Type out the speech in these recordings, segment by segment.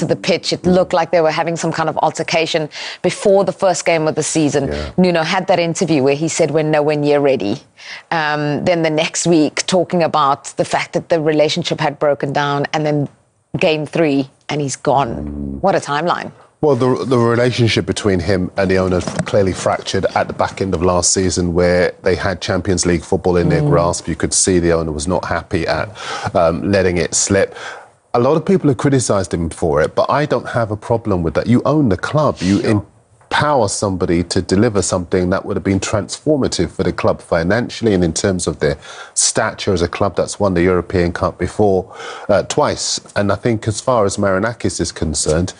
onto the pitch. It looked like they were having some kind of altercation before the first game of the season. Yeah. Nuno had that interview where he said we're nowhere near ready. Then the next week talking about the fact that the relationship had broken down, and then game 3 and he's gone. What a timeline. Well, the relationship between him and the owner clearly fractured at the back end of last season, where they had Champions League football in their grasp. You could see the owner was not happy at letting it slip. A lot of people have criticised him for it, but I don't have a problem with that. You own the club. You empower somebody to deliver something that would have been transformative for the club financially and in terms of their stature as a club that's won the European Cup before twice. And I think as far as Marinakis is concerned,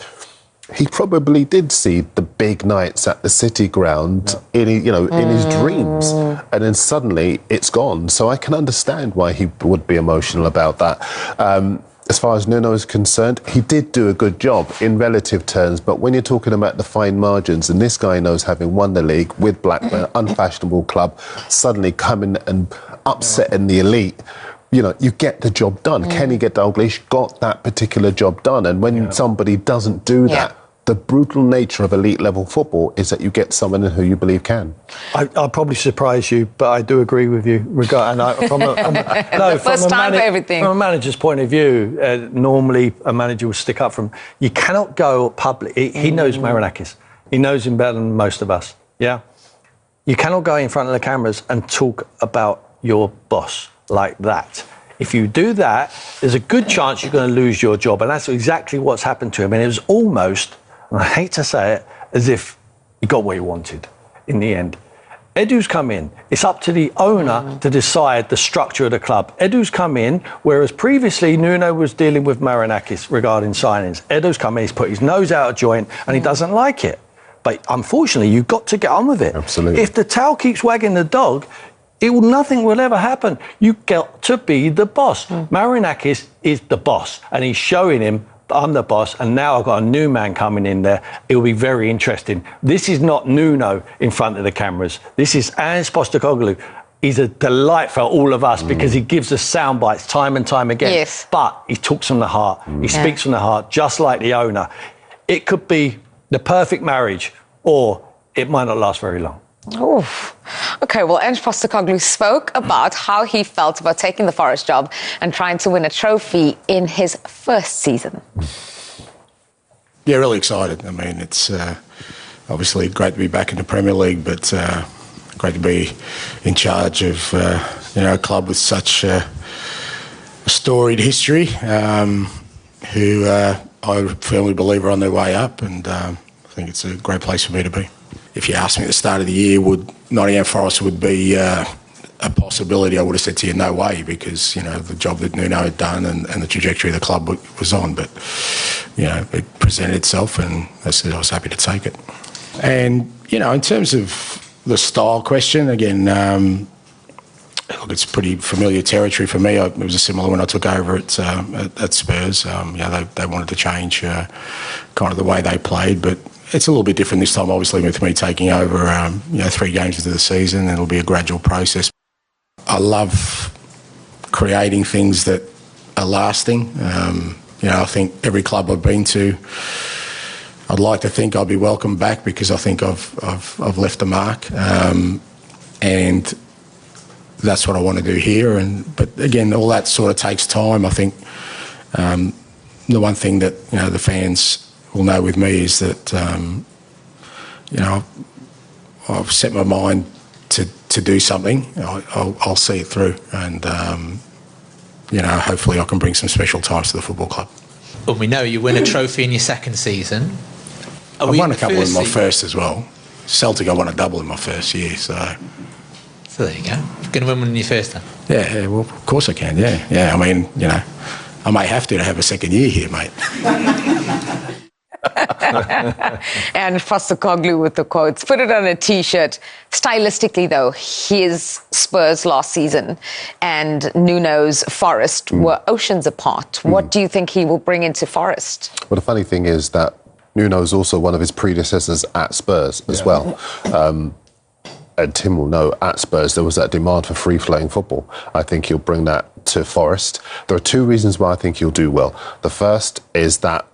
he probably did see the big nights at the City ground in his dreams, and then suddenly it's gone. So I can understand why he would be emotional about that. As far as Nuno is concerned, he did do a good job in relative terms, but when you're talking about the fine margins, and this guy knows, having won the league with Blackburn, unfashionable club, suddenly coming and upsetting the elite, you get the job done. Kenny Dalglish got that particular job done, and when somebody doesn't do that, the brutal nature of elite level football is that you get someone who you believe can. I'll probably surprise you, but I do agree with you. From a manager's point of view, normally a manager will stick up for him. You cannot go public. He knows Marinakis. He knows him better than most of us. Yeah, you cannot go in front of the cameras and talk about your boss like that. If you do that, there's a good chance you're going to lose your job, and that's exactly what's happened to him. And it was almost, and I hate to say it, as if he got what he wanted in the end. Edu's come in. It's up to the owner to decide the structure of the club. Edu's come in, whereas previously Nuno was dealing with Marinakis regarding signings. Edu's come in, he's put his nose out of joint, and he doesn't like it. But unfortunately, you've got to get on with it. Absolutely. If the tail keeps wagging the dog, nothing will ever happen. You got to be the boss. Marinakis is the boss, and he's showing him, I'm the boss, and now I've got a new man coming in there. It will be very interesting. This is not Nuno in front of the cameras. This is Ange Postecoglou. He's a delight for all of us because he gives us sound bites time and time again. Yes. But he talks from the heart. He speaks from the heart, just like the owner. It could be the perfect marriage, or it might not last very long. Oof. Okay, well, Ange Postecoglou spoke about how he felt about taking the Forest job and trying to win a trophy in his first season. Yeah, really excited. I mean, it's obviously great to be back in the Premier League, but great to be in charge of a club with such a storied history, who I firmly believe are on their way up, and I think it's a great place for me to be. If you asked me at the start of the year, would Nottingham Forest would be a possibility, I would have said to you, no way, because, the job that Nuno had done and the trajectory the club was on. But, it presented itself, and I said I was happy to take it. And, in terms of the style question, again, look, it's pretty familiar territory for me. It was similar when I took over at Spurs. They wanted to change kind of the way they played, but it's a little bit different this time, obviously, with me taking over, 3 games into the season, and it'll be a gradual process. I love creating things that are lasting. I think every club I've been to, I'd like to think I'll be welcomed back because I think I've left a mark, and that's what I want to do here. But again, all that sort of takes time. I think the one thing that the fans will know with me is that I've set my mind to do something. I'll see it through, and hopefully I can bring some special times to the football club. Well, we know you win a trophy in your second season. I won a couple in my first as well. Celtic, I won a double in my first year, so there you go. You're going to win one in your first then? Yeah, well, of course I can, yeah. I mean, I may have to have a second year here, mate. And Postecoglou with the quotes. Put it on a T-shirt. Stylistically, though, his Spurs last season and Nuno's Forest were oceans apart. What do you think he will bring into Forest? Well, the funny thing is that Nuno is also one of his predecessors at Spurs as well. And Tim will know, at Spurs, there was that demand for free-flowing football. I think he'll bring that to Forest. There are 2 reasons why I think he'll do well. The first is that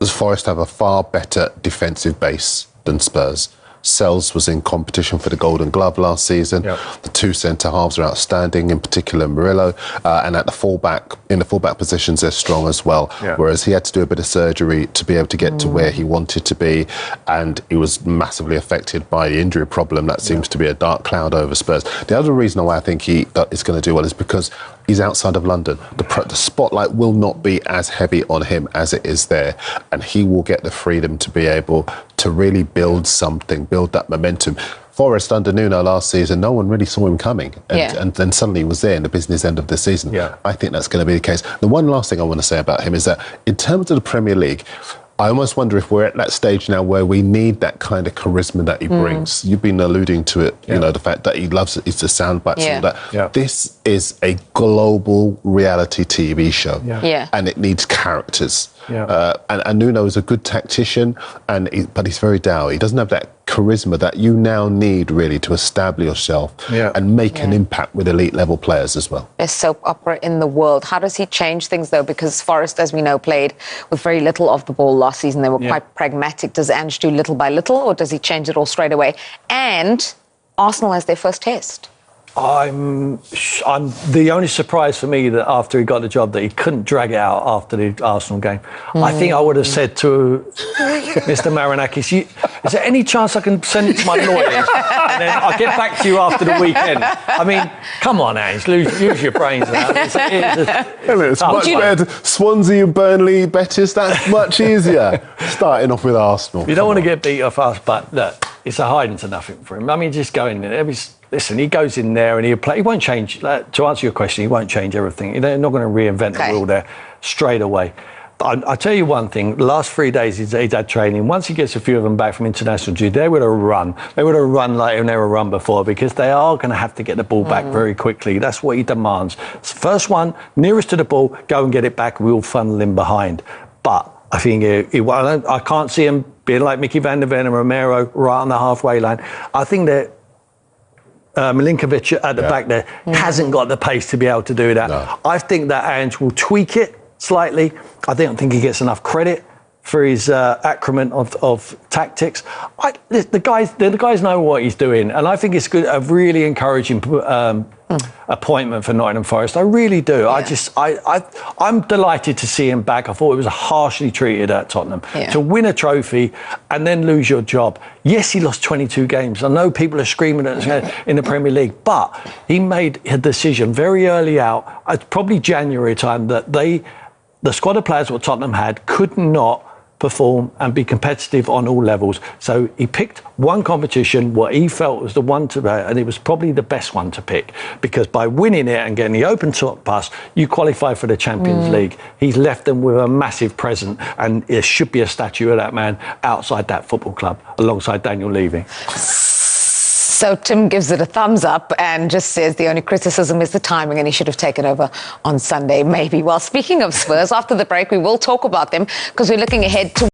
Forest have a far better defensive base than Spurs. Sells was in competition for the Golden Glove last season. Yep. The two centre-halves are outstanding, in particular Murillo, and at the fullback positions they're strong as well. Yeah. Whereas he had to do a bit of surgery to be able to get to where he wanted to be, and he was massively affected by the injury problem that seems to be a dark cloud over Spurs. The other reason why I think he is going to do well is because he's outside of London. The spotlight will not be as heavy on him as it is there, and he will get the freedom to be able to really build something, build that momentum. Forest under Nuno last season, no one really saw him coming, and then suddenly he was there in the business end of the season. Yeah. I think that's going to be the case. The one last thing I want to say about him is that in terms of the Premier League, I almost wonder if we're at that stage now where we need that kind of charisma that he brings. You've been alluding to it, you know, the fact that he loves it, it's the sound bites and all that. Yeah. This is a global reality TV show, and it needs characters. Yeah. And Nuno is a good tactician, but he's very dour. He doesn't have that charisma that you now need really to establish yourself and make an impact with elite level players as well. Best soap opera in the world. How does he change things though? Because Forest, as we know, played with very little of the ball last season. They were quite pragmatic. Does Ange do little by little, or does he change it all straight away? And Arsenal has their first test. I'm the only surprise for me that after he got the job that he couldn't drag it out after the Arsenal game. I think I would have said to Mr. Marinakis, is there any chance I can send it to my lawyers and then I'll get back to you after the weekend? I mean, come on, Ange, use your brains now. It's much better. Swansea, Burnley, Betis, that's much easier. Starting off with Arsenal. You don't want to get beat off us, but look, it's a hiding to nothing for him. I mean, just go in there. Listen, he goes in there and he'll play. He won't change. To answer your question, he won't change everything. They're not going to reinvent the wheel there straight away. But I tell you one thing, the last 3 days he's had training. Once he gets a few of them back from international duty, they would have run. They would have run like they've never run before, because they are going to have to get the ball back very quickly. That's what he demands. First one, nearest to the ball, go and get it back. We'll funnel him behind. But I think I can't see him being like Mickey van der Ven and Romero right on the halfway line. I think that Milinkovic at the back there hasn't got the pace to be able to do that. No. I think that Ange will tweak it slightly. I don't think he gets enough credit for his acumen of tactics. The guys know what he's doing, and I think it's good. A really encouraging appointment for Nottingham Forest. I really do. Yeah. I'm delighted to see him back. I thought he was harshly treated at Tottenham. To win a trophy and then lose your job. Yes, he lost 22 games. I know people are screaming at us in the Premier League, but he made a decision very early out, probably January time, that the squad of players what Tottenham had could not perform and be competitive on all levels. So he picked one competition, what he felt was the one to, and it was probably the best one to pick, because by winning it and getting the open top pass, you qualify for the Champions League. He's left them with a massive present, and there should be a statue of that man outside that football club alongside Daniel Levy. So Tim gives it a thumbs up and just says the only criticism is the timing, and he should have taken over on Sunday, maybe. Well, speaking of Spurs, after the break, we will talk about them because we're looking ahead to